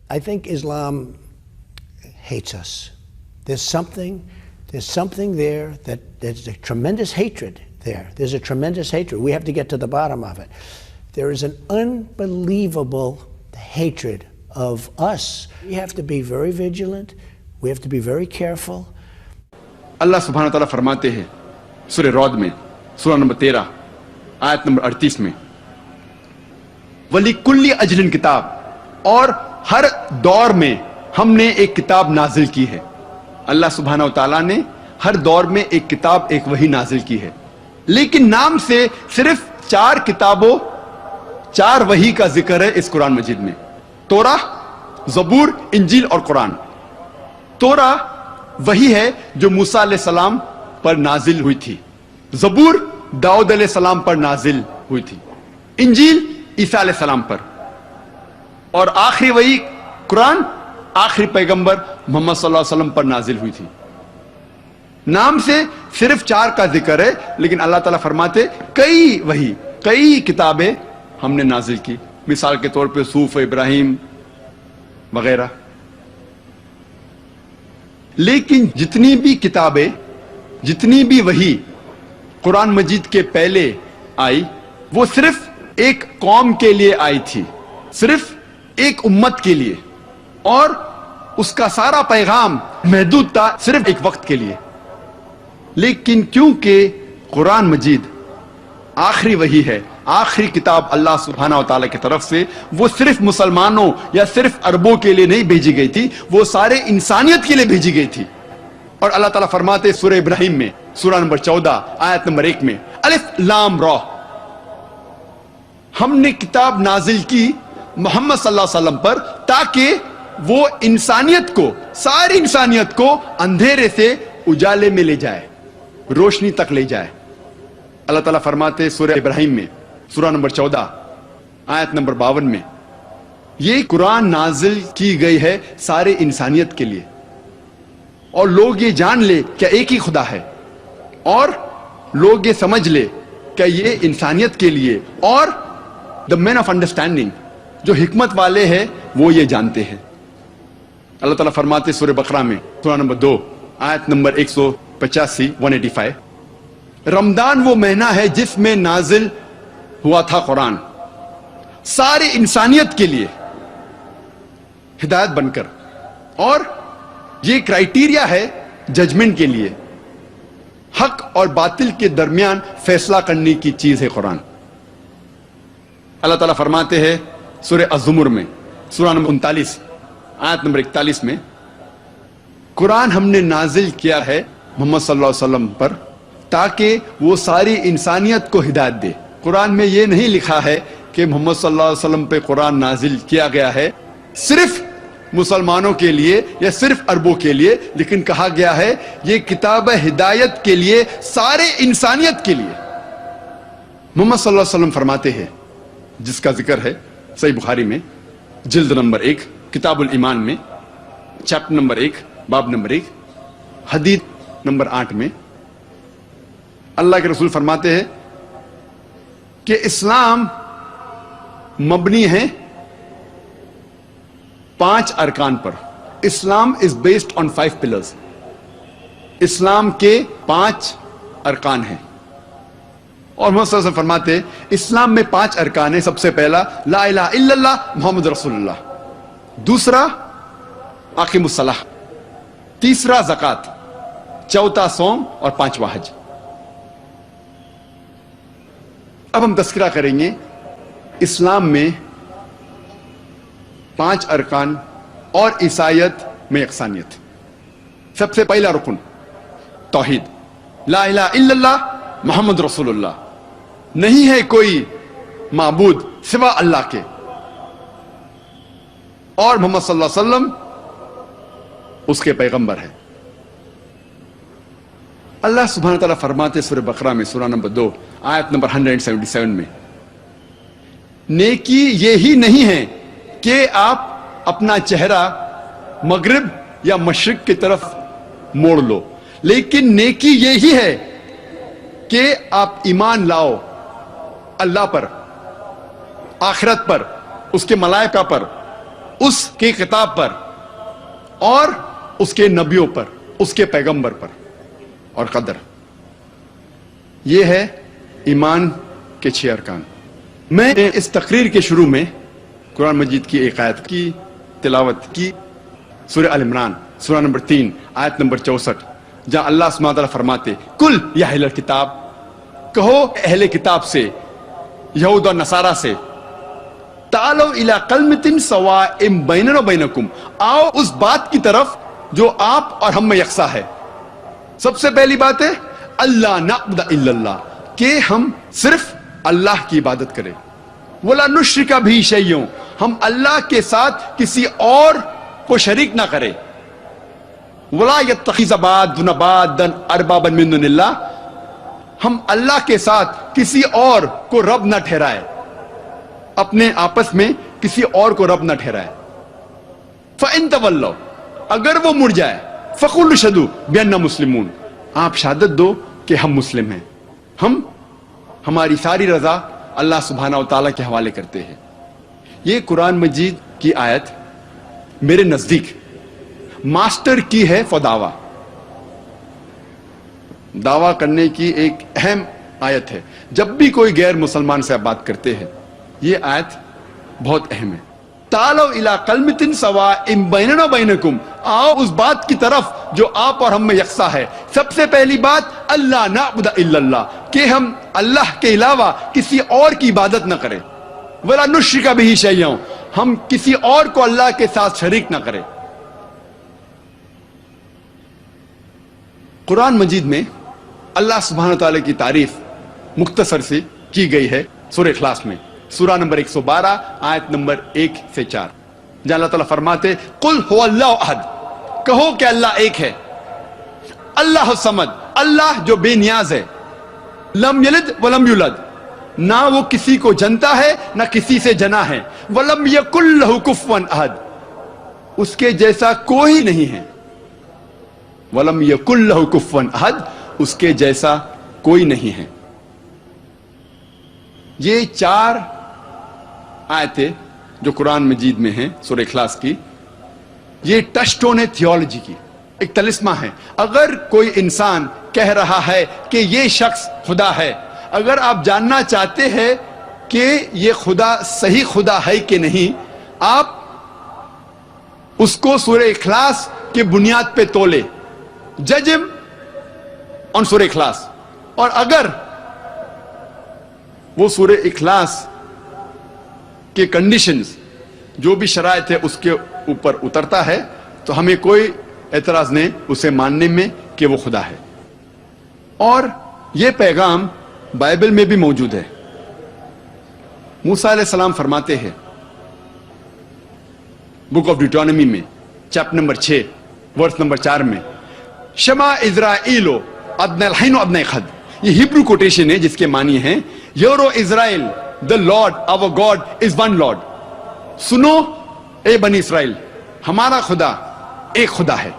I think Islam hates us. There's something there that there's a tremendous hatred there. There's a tremendous hatred. We have to get to the bottom of it. There is an unbelievable hatred of us. We have to be very vigilant. We have to be very careful. اللہ سبحانہ تعالیٰ فرماتے ہیں سورہ رعد میں سورہ number 13 آیت number 38 میں وَلِكُلِّ أَجْلٍ کتاب، اور ہر دور میں ہم نے ایک کتاب نازل کی ہے. اللہ سبحانہ تعالیٰ نے ہر دور میں ایک کتاب، ایک وحی نازل کی ہے، لیکن نام سے صرف 4 کتابوں 4 وحی کا ذکر ہے اس قرآن مجید میں: توراہ، زبور، انجیل اور قرآن. توراہ وہی ہے جو موسیٰ علیہ السلام پر نازل ہوئی تھی، زبور داؤد علیہ السلام پر نازل ہوئی تھی، انجیل عیسیٰ علیہ السلام پر، اور آخری وہی قرآن آخری پیغمبر محمد صلی اللہ علیہ وسلم پر نازل ہوئی تھی. نام سے صرف 4 کا ذکر ہے، لیکن اللہ تعالیٰ فرماتے کئی وحی، کئی کتابیں ہم نے نازل کی. مثال کے طور پہ صحف ابراہیم وغیرہ. لیکن جتنی بھی کتابیں، جتنی بھی وحی قرآن مجید کے پہلے آئی، وہ صرف ایک قوم کے لیے آئی تھی، صرف ایک امت کے لیے، اور اس کا سارا پیغام محدود تھا صرف ایک وقت کے لیے. لیکن کیونکہ قرآن مجید آخری وحی ہے، آخری کتاب اللہ سبحانہ و تعالیٰ کی طرف سے، وہ صرف مسلمانوں یا صرف عربوں کے لیے نہیں بھیجی گئی تھی، وہ سارے انسانیت کے لیے بھیجی گئی تھی. اور اللہ تعالیٰ فرماتے سورہ ابراہیم میں سورہ نمبر 14 آیت نمبر 1 میں الف لام را، ہم نے کتاب نازل کی محمد صلی اللہ علیہ وسلم پر تاکہ وہ انسانیت کو، ساری انسانیت کو اندھیرے سے اجالے میں لے جائے، روشنی تک لے جائے. اللہ تعالیٰ فرماتے سورہ ابراہیم میں سورہ نمبر 14 آیت نمبر 52 میں یہ قرآن نازل کی گئی ہے سارے انسانیت کے لیے، اور لوگ یہ جان لے کہ ایک ہی خدا ہے، اور لوگ یہ سمجھ لے کہ یہ انسانیت کے لیے، اور the men of understanding جو حکمت والے ہیں وہ یہ جانتے ہیں. اللہ تعالیٰ فرماتے سورہ بقرہ میں سورہ نمبر 2 آیت نمبر 185 رمضان وہ مہینہ ہے جس میں نازل ہوا تھا قرآن، ساری انسانیت کے لیے ہدایت بن کر، اور یہ کرائیٹیریا ہے ججمنٹ کے لیے، حق اور باطل کے درمیان فیصلہ کرنے کی چیز ہے قرآن. اللہ تعالیٰ فرماتے ہیں سورہ الزمر میں سورہ نمبر 39 آیت نمبر 41 میں قرآن ہم نے نازل کیا ہے محمد صلی اللہ علیہ وسلم پر تاکہ وہ ساری انسانیت کو ہدایت دے. قرآن میں یہ نہیں لکھا ہے کہ محمد صلی اللہ علیہ وسلم پہ قرآن نازل کیا گیا ہے صرف مسلمانوں کے لیے یا صرف عربوں کے لیے، لیکن کہا گیا ہے یہ کتاب ہدایت کے لیے، سارے انسانیت کے لیے. محمد صلی اللہ علیہ وسلم فرماتے ہیں، جس کا ذکر ہے صحیح بخاری میں جلد نمبر 1 کتاب الایمان میں چیپٹر نمبر 1 باب نمبر 1 حدیث نمبر 8 میں اللہ کے رسول فرماتے ہیں کہ اسلام مبنی ہے 5 ارکان پر. اسلام از بیسڈ آن 5 پلرز. اسلام کے 5 ارکان ہیں، اور محمد صلی اللہ علیہ وسلم فرماتے اسلام میں 5 ارکان ہیں. سب سے پہلا لا الہ الا اللہ محمد رسول اللہ، دوسرا اقیم الصلاۃ، تیسرا زکوٰۃ، چوتھا صوم، اور 5واں حج. اب ہم تذکرہ کریں گے اسلام میں 5 ارکان اور عیسائیت میں یکسانیت. سب سے پہلا رکن توحید، لا الہ الا اللہ محمد رسول اللہ، نہیں ہے کوئی معبود سوا اللہ کے، اور محمد صلی اللہ علیہ وسلم اس کے پیغمبر ہے. اللہ سبحانہ تعالیٰ فرماتے سورہ بقرہ میں سورہ نمبر 2 آیت نمبر 177 میں نیکی یہی نہیں ہے کہ آپ اپنا چہرہ مغرب یا مشرق کی طرف موڑ لو، لیکن نیکی یہی ہے کہ آپ ایمان لاؤ اللہ پر، آخرت پر، اس کے ملائکہ پر، اس کے کتاب پر اور اس کے نبیوں پر، اس کے پیغمبر پر، اور قدر. یہ ہے ایمان کے 6 ارکان. میں نے اس تقریر کے شروع میں قرآن مجید کی ایک آیت کی تلاوت کی، سورہ آل عمران سورہ نمبر 3 آیت نمبر 64، جہاں اللہ سبحانہ وتعالیٰ فرماتے کل یا اہل الکتاب، کہو اہل کتاب سے، یہود اور نصارہ سے، تعالوا الی کلمۃ سواء بیننا و بینکم، آؤ اس بات کی طرف جو آپ اور ہم میں یکساں ہے. سب سے پہلی بات ہے اللہ نعبد الا اللہ، کہ ہم صرف اللہ کی عبادت کریں. ولا نشرک بہ شیئا، ہم اللہ کے ساتھ کسی اور کو شریک نہ کریں. ولا یتخذ بعضنا بعضا اربابا من دون اللہ، ہم اللہ کے ساتھ کسی اور کو رب نہ ٹھہرائے، اپنے آپس میں کسی اور کو رب نہ ٹھہرائے. فَإِن تَوَلَّوْا، اگر وہ مڑ جائے، فَقُولُوا اشْهَدُوا بِأَنَّا مُسْلِمُونَ، آپ شہادت دو کہ ہم مسلم ہیں، ہم ہماری ساری رضا اللہ سبحانہ و تعالیٰ کے حوالے کرتے ہیں. یہ قرآن مجید کی آیت میرے نزدیک ماسٹر کی ہے فور دعویٰ، دعویٰ کرنے کی ایک اہم آیت ہے. جب بھی کوئی غیر مسلمان سے آپ بات کرتے ہیں، یہ آیت بہت اہم ہے. تعالوا الی کلمۃ سواء بیننا و بینکم، آؤ اس بات کی طرف جو آپ اور ہم میں یکساں ہے. سب سے پہلی بات اللہ نعبد الا اللہ، کہ ہم اللہ کے علاوہ کسی اور کی عبادت نہ کریں. ولا نشرک بہ شیئا، ہم کسی اور کو اللہ کے ساتھ شریک نہ کریں. قرآن مجید میں اللہ سبحانہ تعالیٰ کی تعریف مختصر سی کی گئی ہے سورہ اخلاص میں، سورہ نمبر 112 آیت نمبر 1 سے 4، جہاں اللہ تعالیٰ فرماتے قل هو اللہ احد، کہو کہ اللہ ایک ہے. اللہ الصمد، اللہ جو بے نیاز ہے. لم یلد ولم یولد، نہ وہ کسی کو جنتا ہے نہ کسی سے جنا ہے. ولم یکن لہ کفوا احد، اس کے جیسا کوئی نہیں ہے. ولم یکن لہ کفوا احد، اس کے جیسا کوئی نہیں ہے. یہ 4 آیتیں جو قرآن مجید میں ہیں سورہ اخلاص کی، یہ ٹچ سٹون ہے تھیولوجی کی، ایک طلسمہ ہے. اگر کوئی انسان کہہ رہا ہے کہ یہ شخص خدا ہے، اگر آپ جاننا چاہتے ہیں کہ یہ خدا صحیح خدا ہے کہ نہیں، آپ اس کو سورہ اخلاص کی بنیاد پہ تولے. جج ہم آن سورہ اخلاص. اور اگر وہ سورہ اخلاص کے کنڈیشنز، جو بھی شرائط ہے اس کے اوپر اترتا ہے، تو ہمیں کوئی اعتراض نہیں اسے ماننے میں کہ وہ خدا ہے. اور یہ پیغام بائبل میں بھی موجود ہے. موسیٰ علیہ السلام فرماتے ہیں بک آف ڈیوٹرانومی میں چیپٹر نمبر 6 ورس نمبر 4 میں، شما اسرائیل ادنی الحین و ادنی خد، یہ ہیبرو کوٹیشن ہے جس کے معنی ہیں euro Israel the Lord our God is one Lord. سنو اے بنی اسرائیل، ہمارا خدا ایک خدا ہے.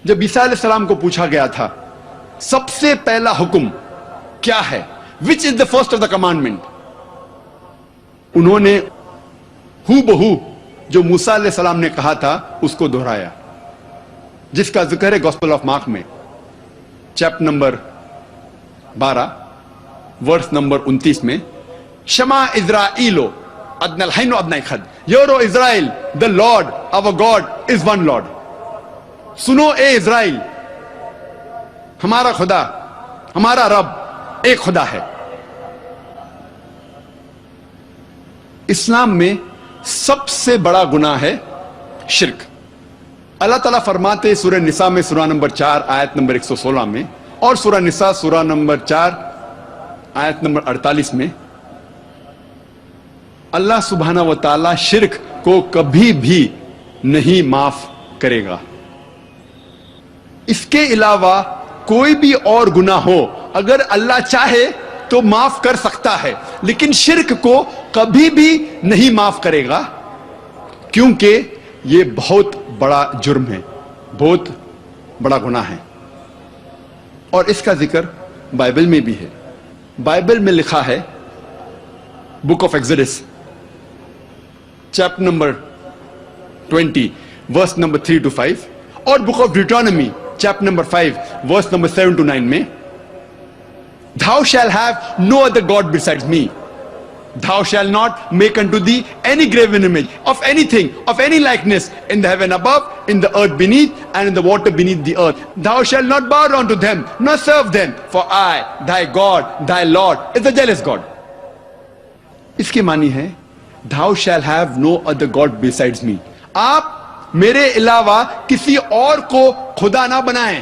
جب عیسیٰ علیہ السلام کو پوچھا گیا تھا سب سے پہلا حکم کیا ہے، which is the first of the commandment، انہوں نے ہو بہو جو موسیٰ علیہ السلام نے کہا تھا اس کو دہرایا، جس کا ذکر ہے گوسپل آف مارک میں چیپٹر نمبر 12 ورس نمبر 29 میں، شما اسرائیلو ادنی الحین و ادنی خد، euro Israel the Lord our God is one Lord. سنو اے اسرائیل، ہمارا خدا، ہمارا رب ایک خدا ہے. اسلام میں سب سے بڑا گناہ ہے شرک. اللہ تعالیٰ فرماتے سورہ نساء میں سورہ نمبر 4 آیت نمبر 116 میں، اور سورہ نساء سورہ نمبر 4 آیت نمبر 48 میں، اللہ سبحانہ و تعالیٰ شرک کو کبھی بھی نہیں معاف کرے گا. اس کے علاوہ کوئی بھی اور گناہ ہو اگر اللہ چاہے تو معاف کر سکتا ہے، لیکن شرک کو کبھی بھی نہیں معاف کرے گا، کیونکہ یہ بہت بڑا جرم ہے، بہت بڑا گناہ ہے. اور اس کا ذکر بائبل میں بھی ہے. بائبل میں لکھا ہے book of Exodus chapter number 20 verse number 3 to 5 اور book of Deuteronomy chapter number 5 verse number 7 to 9 میں thou shall have no other god besides me, thou shall not make unto thee any graven image of anything, of any likeness in the heaven above, in the earth beneath, and in the water beneath the earth. Thou shalt not bow down to them, nor serve them, for I, thy God, thy Lord, is a jealous God. اس کے معنی ہے thou shall have no other god besides me. آپ میرے علاوہ کسی اور کو خدا نہ بنائیں.